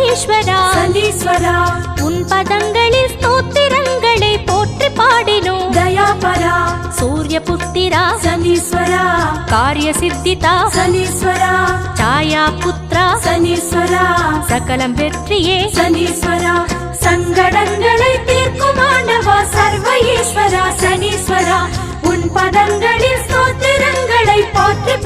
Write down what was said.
ஈஸ்வரா சனீஸ்வரா உன் பதங்களில் ஸ்தோத்திரங்களை போற்றி பாடினோம் தயாபரா சூரிய புத்திரா சனீஸ்வரா காரிய சித்திதா சனீஸ்வரா சாயா புத்ரா சனீஸ்வரா சகலம் வெற்றியே சனீஸ்வரா சங்கடங்களை தீர்க்கும் ஆண்டவா சர்வ ஈஸ்வரா சனீஸ்வரா உன் பதங்களில் ஸ்தோத்திரங்களை போற்றி